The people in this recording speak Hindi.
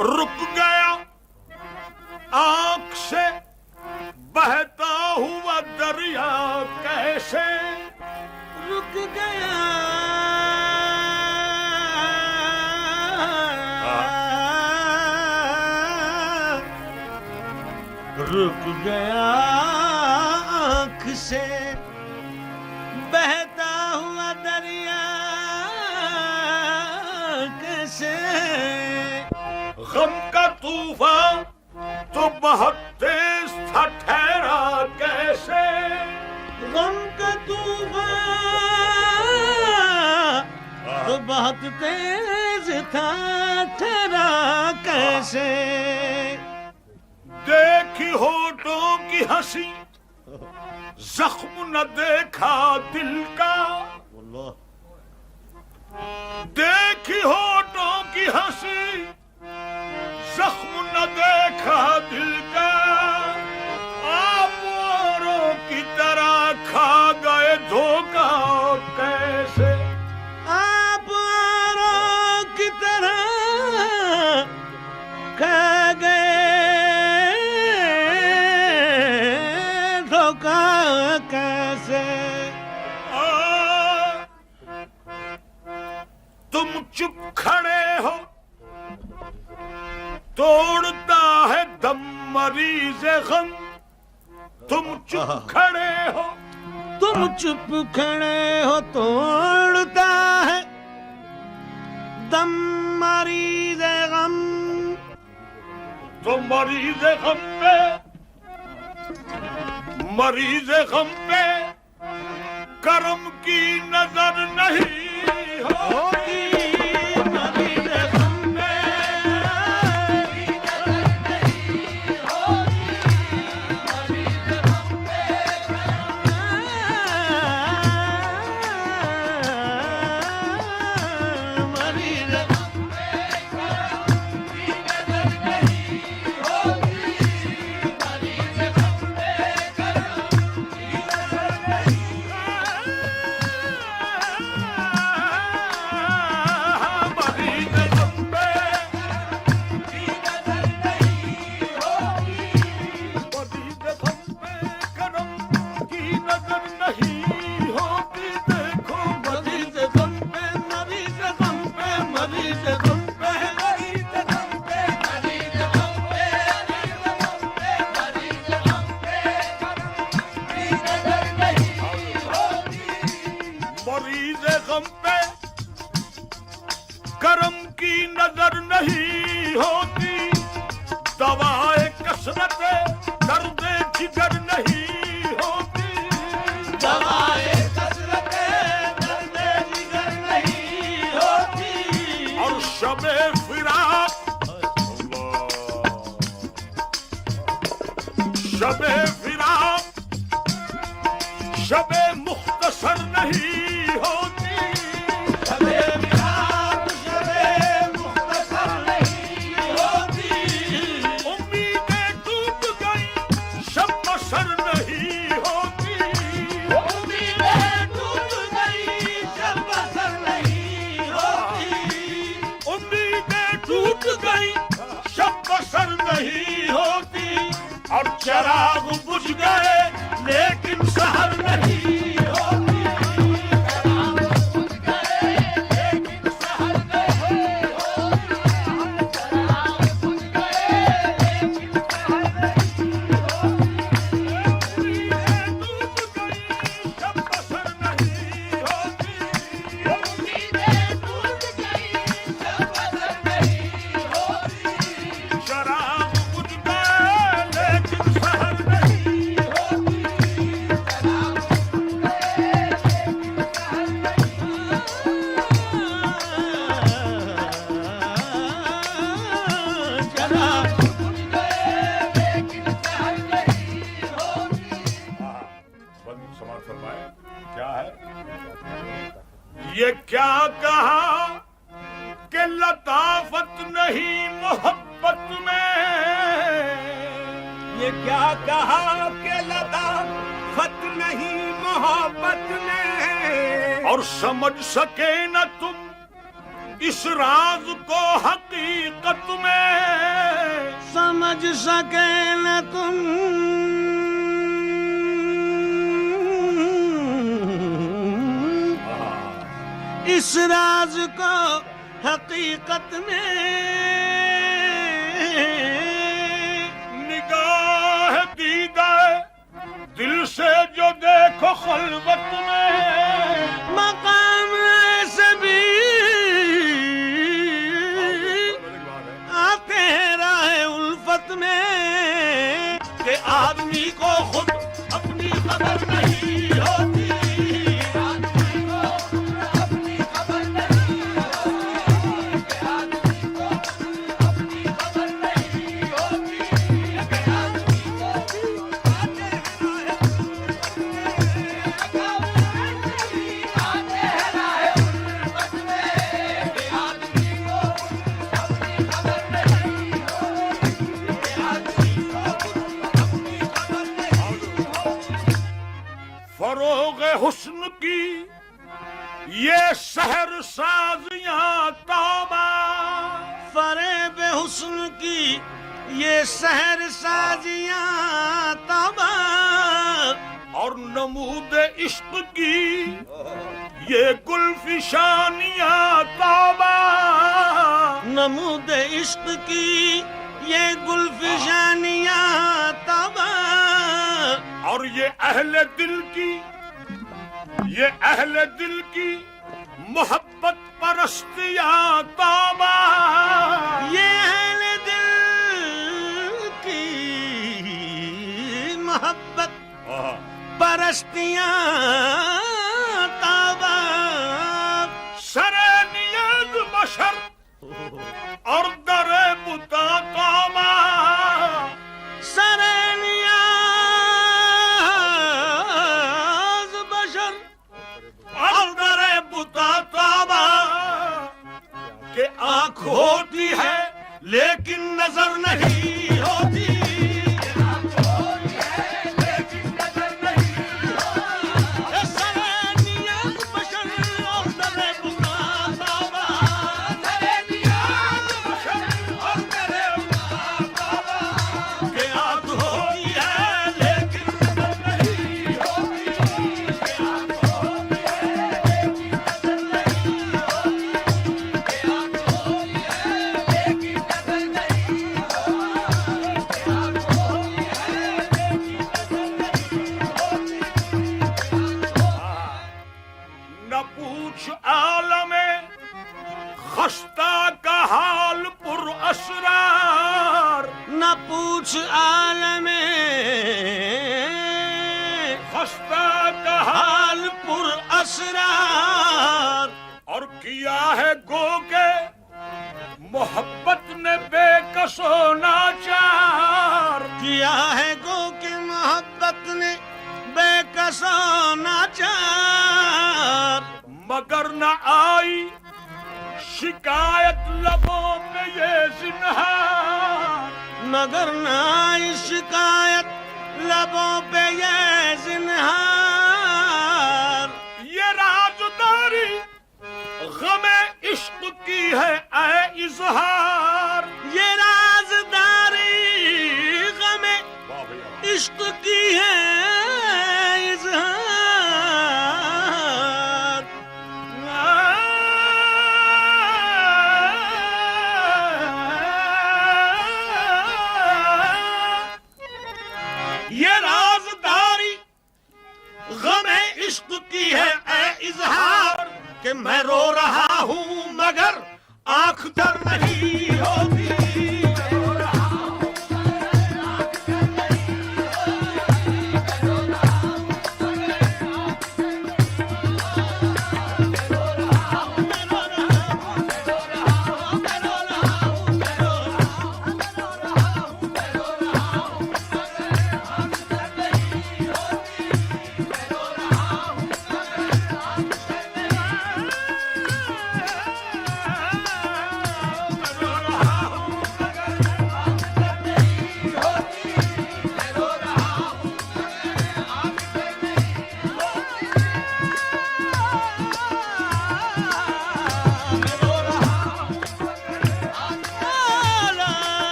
रुक गया आंख से बहता हुआ दरिया कैसे रुक गया रुक गया आंख से बहता हुआ दरिया कैसे गम का तूफान तो बहुत तेज था ठहरा कैसे गम का तूफान तो बहुत तेज था ठहरा कैसे देखी होठों की हंसी जख्म न देखा दिल का देखी होठों की हंसी जख्म न देखा दिल का आप औरों की तरह खा गए धोखा कैसे आप औरों की तरह खा गए धोखा कैसे तुम चुप खड़े हो तोड़ता है दम मरीज गम तुम चुप खड़े हो तुम चुप खड़े हो तोड़ता है दम मरीज गम तो मरीज गम पे करम की नजर नहीं होती मरीज गम पे करम की नजर नहीं होती दवाए कसरत दर्द जिगर नहीं होती दवाए कसरत दर्द जिगर नहीं होती और शबे फिराक शबे फिराक शबे मुख्तसर नहीं होती चराग बुझ गए लेकिन सहर नहीं होती। चराग बुझ गए लेकिन सहर नहीं होती। चराग बुझ गए लेकिन सहर नहीं होती। डूब गई जब बसर नहीं होती। उम्मीदें टूट गई जब बसर नहीं होती। चराग बुझ गए लेकिन सहर नहीं होती। चराग बुझ गए लेकिन सहर नहीं। चराग बुझ गए लेकिन सहर नहीं होती। बंद समाज फरमाए क्या है ये क्या कहा कि लताफत नहीं मोहब्बत में। ये क्या कहा कि लताफत नहीं मोहब्बत में। और समझ सके न तुम इस राज को हकीकत में। समझ सके न तुम इस राज को हकीकत में। निगाह दीदा दिल से जो देखो खलवत में। मकाम ऐसे भी आते हैं राह उल्फत में कि आदमी को खुद अपनी खबर नहीं होती। आदमी को खुद अपनी खबर नहीं होती। कि आदमी को खुद अपनी खबर नहीं होती। कि आदमी को आते हैं राह उल्फत में। कि आदमी को अपनी खबर नहीं होती। कि आदमी को अपनी खबर नहीं होती। फरोग हुस्न की ये शहर साजियां तौबा। फरेब हुस्न की ये शहर साजियां तबा। और नमूद इश्क की ये गुलफिशानियां तौबा। नमूद इश्क की ये गुलफिशानियां तबा। और ये अहले दिल की मोहब्बत परस्तियां तौबा। ये अहले दिल की मोहब्बत परस्तियां तबा। सरे नियत बशर और दरे बुता तौबा। सरनियाज बशर और दरे बुता तौबा। के आंख होती है लेकिन नजर नहीं होती। आंख होती है लेकिन नजर नहीं होती। सरनियाज बशर और दरे बुता तौबा। सरनियाज बशर और दरे बुता तौबा। के आंख होती है लेकिन नजर नहीं होती। के आंख होती है लेकिन नजर नहीं होती। के आंख होती है लेकिन नजर नहीं होती। के आंख होती है लेकिन नजर नहीं होती। न पूछ आलमे खस्ता का हाल पुर असरार। न पूछ आलमे खस्ता का हाल हाल पुर असरार। और किया है गो के मोहब्बत ने बेकसो नाचार। किया है गो की मोहब्बत ने बेकसो नाचार। मगर न आई शिकायत लबों पे ये जिन्हार। मगर नाई शिकायत लबों पे ये जिन्हार। ये राजदारी गमे इश्क की है ऐ इजहार। ये राजदारी गमे की है ऐ इजहार कि मैं रो रहा हूं मगर आंख तर नहीं हो